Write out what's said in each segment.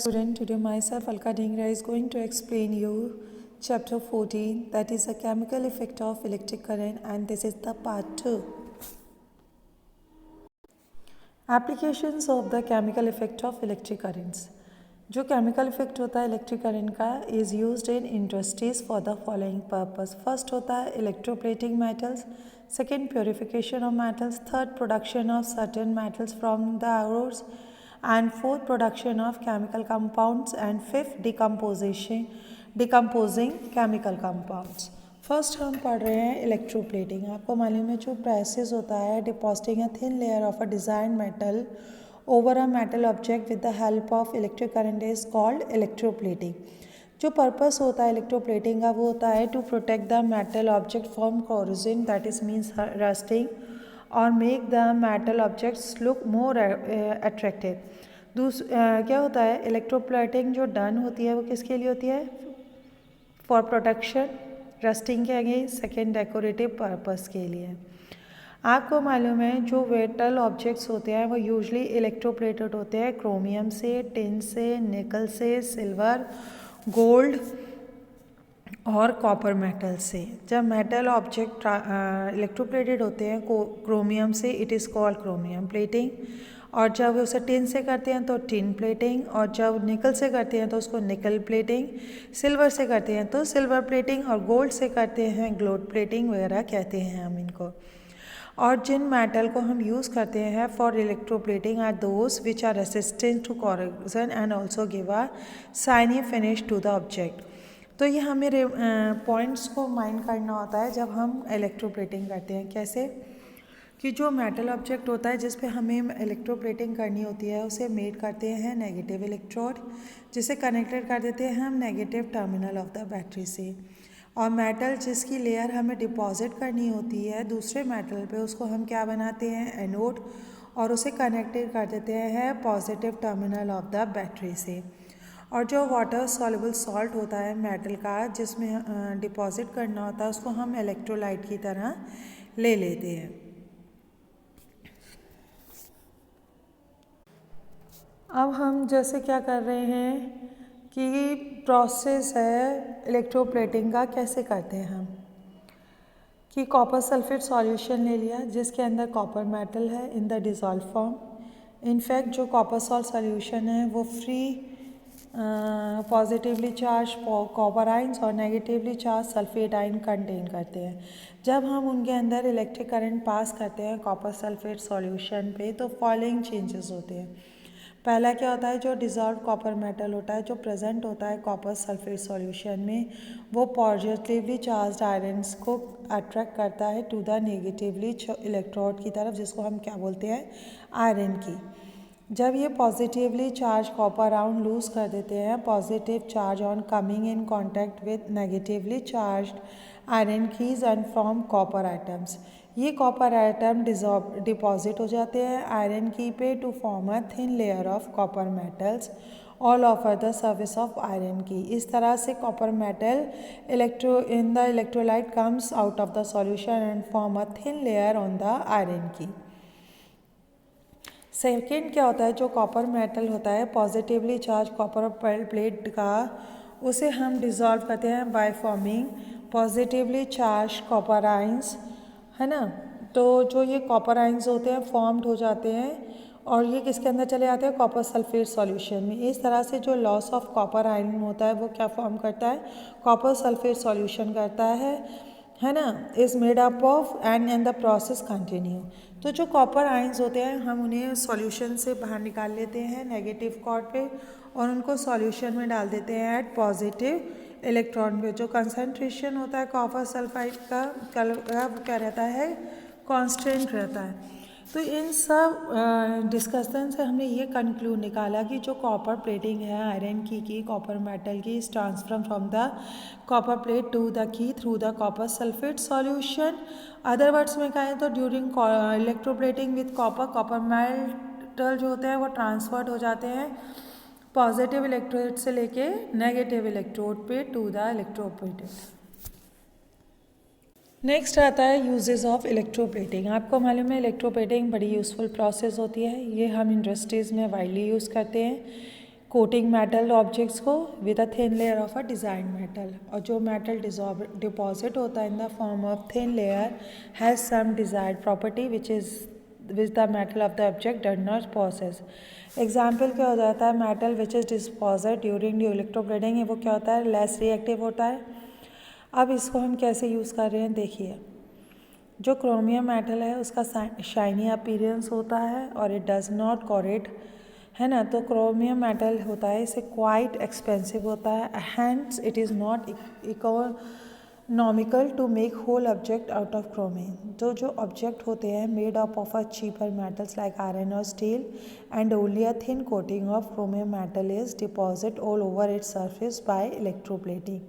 Student, today myself Alka Dhingra is going to explain you chapter 14, that is the chemical effect of electric current, and this is the part 2. Applications of the chemical effect of electric currents. जो chemical effect होता है electric current का is used in industries for the following purpose. First होता है electroplating metals, second purification of metals, third production of certain metals from the ores, and fourth production of chemical compounds, and fifth decomposing chemical compounds. First हम पढ़ रहे हैं electroplating. आपको मालूम है जो प्रोसेस होता है depositing a thin layer of a design metal over a metal object with the help of electric current is called electroplating. जो पर्पस होता है इलेक्ट्रोप्लेटिंग का वो होता है to protect the metal object from corrosion, that is means rusting, और make the metal objects look more attractive. क्या होता है इलेक्ट्रोप्लेटिंग जो डन होती है वो किसके लिए होती है? फॉर प्रोटेक्शन, रस्टिंग के आगे, सेकेंड डेकोरेटिव पर्पस के लिए. आपको मालूम है जो मेटल ऑब्जेक्ट्स होते हैं वो यूजुअली इलेक्ट्रोप्लेटेड होते हैं क्रोमियम से, टिन से, निकल से, सिल्वर, गोल्ड और कॉपर मेटल से. जब मेटल ऑब्जेक्ट इलेक्ट्रोप्लेटेड होते हैं क्रोमियम से, it is called chromium plating, और जब उसे टिन से करते हैं तो टिन प्लेटिंग, और जब निकल से करते हैं तो उसको निकल प्लेटिंग, सिल्वर से करते हैं तो सिल्वर प्लेटिंग, और गोल्ड से करते हैं गोल्ड प्लेटिंग वगैरह कहते हैं हम इनको. और जिन मेटल को हम यूज़ करते हैं for electroplating are those which are resistant to corrosion and also give a shiny finish to the object. तो ये हमें पॉइंट्स को माइंड करना होता है जब हम इलेक्ट्रोप्लेटिंग करते हैं. कैसे कि जो मेटल ऑब्जेक्ट होता है जिस पे हमें इलेक्ट्रोप्लेटिंग करनी होती है उसे मेड करते हैं नेगेटिव इलेक्ट्रोड, जिसे कनेक्टेड कर देते हैं हम negative terminal of the battery से. और मेटल जिसकी लेयर हमें डिपॉजिट करनी होती है दूसरे मेटल पे उसको हम क्या बनाते हैं? एनोड, और उसे कनेक्टेड कर देते हैं positive terminal of the battery से. और जो वाटर सॉल्युबल सॉल्ट होता है मेटल का जिसमें डिपॉजिट करना होता है उसको हम इलेक्ट्रोलाइट की तरह ले लेते हैं. अब हम जैसे क्या कर रहे हैं कि प्रोसेस है इलेक्ट्रोप्लेटिंग का कैसे करते हैं हम कि कॉपर सल्फेट सॉल्यूशन ले लिया जिसके अंदर कॉपर मेटल है in the dissolve form. In fact जो कॉपर सॉल्ट सॉल्यूशन है वो free positively charge copper ions और नेगेटिवली चार्ज सल्फेट आइन कंटेन करते हैं. जब हम उनके अंदर इलेक्ट्रिक करंट पास करते हैं कॉपर सल्फेट सॉल्यूशन पे तो फॉलोइंग चेंजेस होते हैं. पहला क्या होता है जो डिज़ोल्व कॉपर मेटल होता है जो प्रेजेंट होता है कॉपर सल्फेट सॉल्यूशन में वो पॉजिटिवली चार्ज आयरन्स को अट्रैक्ट करता है टू द नेगेटिवली इलेक्ट्रोड की तरफ जिसको हम क्या बोलते हैं? Iron key. जब ये positively charge copper ion loose कर देते हैं positive charge on coming in contact with negatively charge iron keys and from copper items. ये कॉपर आइटम डिपॉजिट हो जाते हैं आयरन की पे to form a thin layer of copper metals all over the surface of iron key. इस तरह से copper metal in the electrolyte comes out of the solution and form a thin layer on the iron की. Second क्या होता है जो copper metal होता है पॉजिटिवली चार्ज कॉपर प्लेट का उसे हम डिज़ोल्व करते हैं by forming positively charge copper ions, है ना. तो जो ये कॉपर आइंस होते हैं फॉर्म्ड हो जाते हैं और ये किसके अंदर चले जाते हैं? कॉपर सल्फेट सॉल्यूशन में. इस तरह से जो लॉस ऑफ कॉपर आयन होता है वो क्या फॉर्म करता है? कॉपर सल्फेट सॉल्यूशन करता है ना. Is made up of and the process continue. तो जो कॉपर आयंस होते हैं हम उन्हें सॉल्यूशन से बाहर निकाल लेते हैं नेगेटिव कॉर्ड पे और उनको सॉल्यूशन में डाल देते हैं एट पॉजिटिव इलेक्ट्रॉन पे. जो कंसंट्रेशन होता है कॉपर सल्फाइड का वो क्या रहता है? कांस्टेंट रहता है. तो इन सब डिस्कशन से हमने ये कंक्लूड निकाला कि जो कॉपर प्लेटिंग है आयरन की कॉपर मेटल की is transfer from the copper plate to the key through the copper sulphate solution. Other words में कहें तो during electroplating with copper metal जो होते हैं वो ट्रांसफर्ड हो जाते हैं पॉजिटिव इलेक्ट्रोड से लेके नेगेटिव इलेक्ट्रोड पे टू द इलेक्ट्रोप्लेटेड. नेक्स्ट आता है यूजेस ऑफ इलेक्ट्रोप्लेटिंग. आपको मालूम है इलेक्ट्रोप्लेटिंग बड़ी यूज़फुल प्रोसेस होती है. ये हम इंडस्ट्रीज़ में वाइडली यूज़ करते हैं. कोटिंग मेटल ऑब्जेक्ट्स को with a thin layer of a design metal, और जो मेटल डिपॉजिट होता है in the form of thin layer has some desired property which the metal of the object does not possess. Example क्या हो जाता है, metal which is disposed during the electroplating, वो क्या होता है, लेस रिएक्टिव होता है। अब इसको हम कैसे यूज़ कर रहे हैं, देखिए जो क्रोमियम मेटल है उसका शाइनी अपीयरेंस होता है और इट डज़ नॉट कोरेट, है ना। तो क्रोमियम मेटल होता है, इसे क्वाइट एक्सपेंसिव होता है, hence it is not economical to make whole object out of chromium. तो जो ऑब्जेक्ट होते हैं made up of a cheaper metals like iron और steel and only a thin coating of chromium metal is deposit all over its surface by electroplating.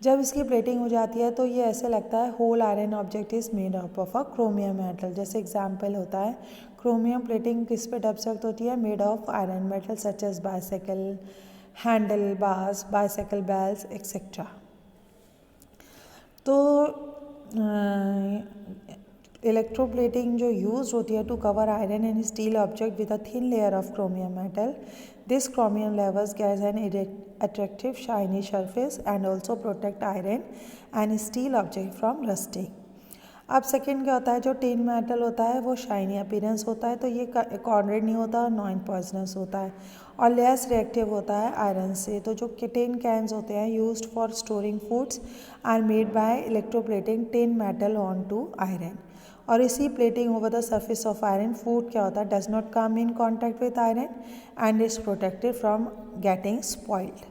जब इसकी plating हो जाती है तो ये ऐसे लगता है whole iron object is made up of a chromium metal. जैसे एग्जांपल होता है क्रोमियम प्लेटिंग किस पे डेवलप होती है, made of iron metal such as bicycle handle bars, bicycle bells etcetera. तो इलेक्ट्रोप्लेटिंग जो यूज होती है to cover iron and steel object with a thin layer of chromium metal, this chromium layers gives an attractive shiny surface and also protect iron and steel object from rusting। अब second क्या होता है, जो tin metal होता है वो shiny appearance होता है, तो ये कॉर्नरेड नहीं होता, नॉन पॉइजनस होता है और लेस रिएक्टिव होता है आयरन से। तो जो टिन कैन्स होते हैं used for storing foods are made by electroplating tin metal on to iron, और इसी plating over the surface of iron food क्या होता है, does not come in contact with iron and is protected from getting spoiled.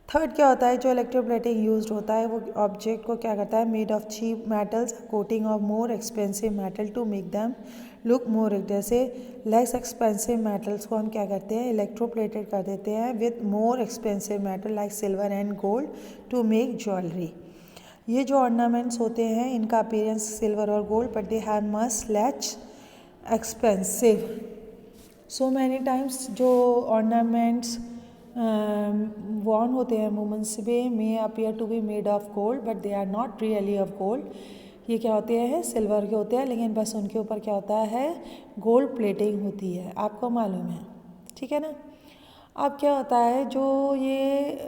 Third क्या होता है, जो electroplating used होता है वो ऑब्जेक्ट को क्या करता है, made of cheap metals coating of more expensive metal to make them look more, जैसे लेस एक्सपेंसिव मेटल्स को हम क्या करते हैं, इलेक्ट्रोप्लेटेड कर देते हैं with more expensive metal like silver and gold to make jewellery. ये जो ऑर्नामेंट्स होते हैं इनका अपीयरेंस सिल्वर और gold, but they have much less expensive. So many times जो ऑर्नामेंट्स वॉर्न होते हैं वुमेंस पे may appear to be made of gold but they are not really of gold. ये क्या होते हैं, सिल्वर के होते हैं, लेकिन बस उनके ऊपर क्या होता है, गोल्ड प्लेटिंग होती है, आपको मालूम है, ठीक है ना। अब क्या होता है, जो ये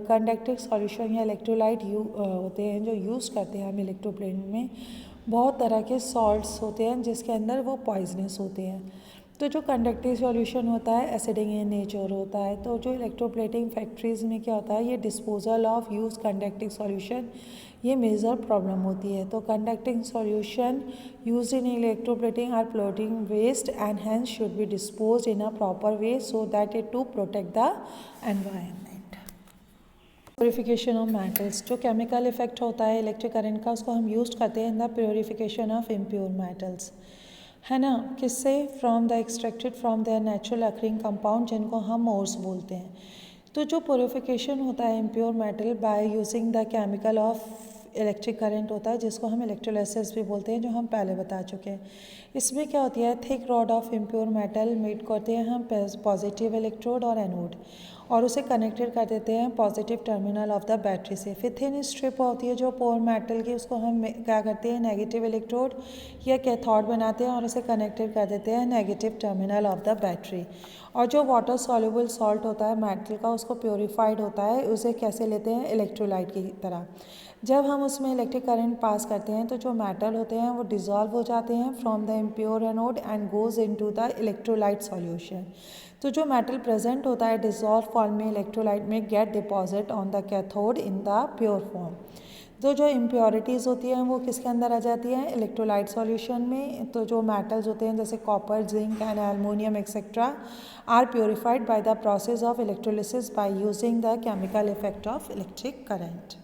कंडक्टिव सॉल्यूशन या इलेक्ट्रोलाइट होते हैं जो यूज़ करते हैं हम इलेक्ट्रोप्लेटिंग में, बहुत तरह के सॉल्ट्स होते हैं जिसके अंदर वो पॉइजनस होते हैं। तो जो कंडक्टिव सॉल्यूशन होता है एसिडिक इन नेचर होता है। तो जो इलेक्ट्रोप्लेटिंग फैक्ट्रीज़ में क्या होता है, ये disposal of use conductive solution ये मेजर प्रॉब्लम होती है। तो conducting solution use in electroplating are polluting waste and hence should be dispose in a proper way so that it to protect the environment. Purification of metals, जो chemical effect होता है electric current का उसको हम use करते हैं in the purification of impure metals, है ना। किससे, from the extracted from there natural occurring compound जिनको हम ओर्स बोलते हैं। तो जो प्योरिफिकेशन होता है impure metal by using the chemical of electric current होता है जिसको हम इलेक्ट्रोलाइसिस भी बोलते हैं, जो हम पहले बता चुके हैं। इसमें क्या होती है, thick rod of impure metal made करते हैं हम पॉजिटिव इलेक्ट्रोड और एनोड, और उसे कनेक्टेड कर देते हैं positive terminal of the battery से। फिर थिन स्ट्रिप होती है जो पोर मेटल की, उसको हम क्या करते हैं, नेगेटिव इलेक्ट्रोड या कैथोड बनाते हैं और उसे कनेक्टेड कर देते हैं negative terminal of the battery. और जो वाटर सॉल्युबल सॉल्ट होता है मेटल का, उसको प्योरीफाइड होता है, उसे कैसे लेते हैं, इलेक्ट्रोलाइट की तरह। जब हम उसमें इलेक्ट्रिक करंट पास करते हैं तो जो मेटल होते हैं वो डिज़ोल्व हो जाते हैं from the impure anode and goes into the electrolyte solution. तो जो मेटल प्रेजेंट होता है डिज़ोल्व फॉर्म में इलेक्ट्रोलाइट में get deposit on the cathode in the pure form. तो जो इम्प्योरिटीज़ होती हैं वो किसके अंदर आ जाती हैं, इलेक्ट्रोलाइट सॉल्यूशन में। तो जो मेटल्स होते हैं जैसे copper, zinc and aluminium etcetera are purified by the process of electrolysis by using the chemical effect of electric current.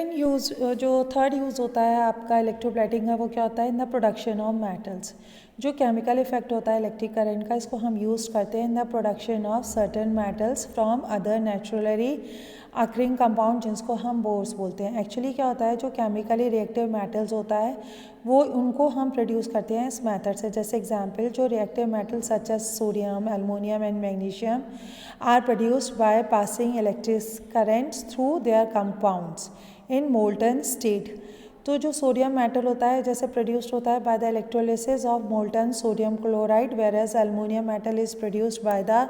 Use जो थर्ड यूज़ होता है आपका इलेक्ट्रोप्लेटिंग का, वो क्या होता है, in the production of metals. जो केमिकल इफेक्ट होता है इलेक्ट्रिक करंट का, इसको हम यूज़ करते हैं इन the production of certain metals from other naturally occurring compound जिसको हम बोर्स बोलते हैं। एक्चुअली क्या होता है, जो केमिकली रिएक्टिव मेटल्स होता है वो उनको हम प्रोड्यूस करते हैं इस मेथड से। जैसे एग्जांपल, जो reactive metals such as sodium, aluminium and magnesium are produced by passing electric currents through their compounds in molten state. तो जो सोडियम मेटल होता है जैसे प्रोड्यूस्ड होता है by the electrolysis of molten sodium chloride, whereas aluminium metal is produced by the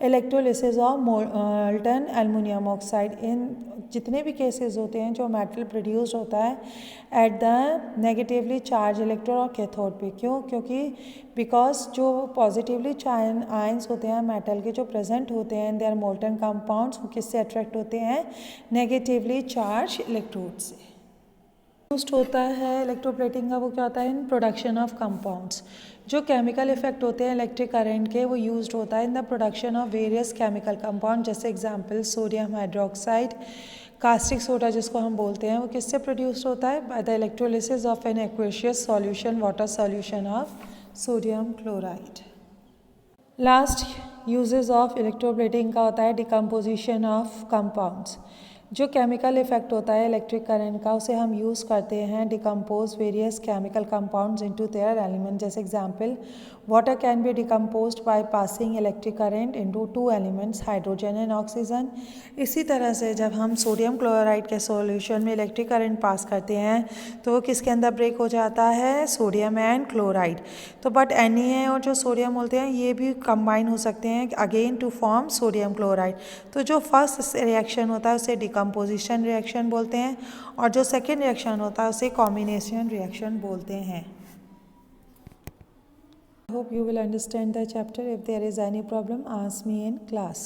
electrolysis of molten aluminium oxide. इन जितने भी केसेस होते हैं जो मेटल प्रोड्यूस होता है at the negatively charge electrode और कैथोड पे, क्यों? क्योंकि बिकॉज जो पॉजिटिवली चार्ज आयंस होते हैं मेटल के जो प्रेजेंट होते हैं इन देयर मोल्टन कंपाउंड्स, वो किससे अट्रैक्ट होते हैं? नेगेटिवली चार्ज इलेक्ट्रोड से। यूज्ड होता है इलेक्ट्रोप्लेटिंग का वो क्या होता है? In production of compounds. जो केमिकल इफेक्ट होते हैं इलेक्ट्रिक करंट के वो यूज्ड होता है in the production of various chemical compound, जैसे example sodium hydroxide, caustic soda जिसको हम बोलते हैं, वो किससे प्रोड्यूस होता है? By the electrolysis of an aqueous solution, water solution of sodium chloride. Last uses of electroplating का होता है डिकम्पोजिशन ऑफ कंपाउंड्स। जो केमिकल इफेक्ट होता है इलेक्ट्रिक करंट का उसे हम यूज़ करते हैं decompose various chemical compounds into their element, जैसे example water can be decomposed by passing electric current into two elements hydrogen and oxygen. इसी तरह से जब हम सोडियम क्लोराइड के सॉल्यूशन में इलेक्ट्रिक करंट पास करते हैं तो वो किसके अंदर ब्रेक हो जाता है? Sodium and chloride. तो बट Na और जो सोडियम बोलते हैं ये भी कंबाइन हो सकते हैं again to form sodium chloride. तो जो फर्स्ट रिएक्शन होता है उसे डिकम्पोजिशन रिएक्शन बोलते हैं और जो सेकेंड रिएक्शन होता है उसे कॉम्बिनेशन रिएक्शन बोलते हैं। I hope you will understand the chapter. If there is any problem, ask me in class.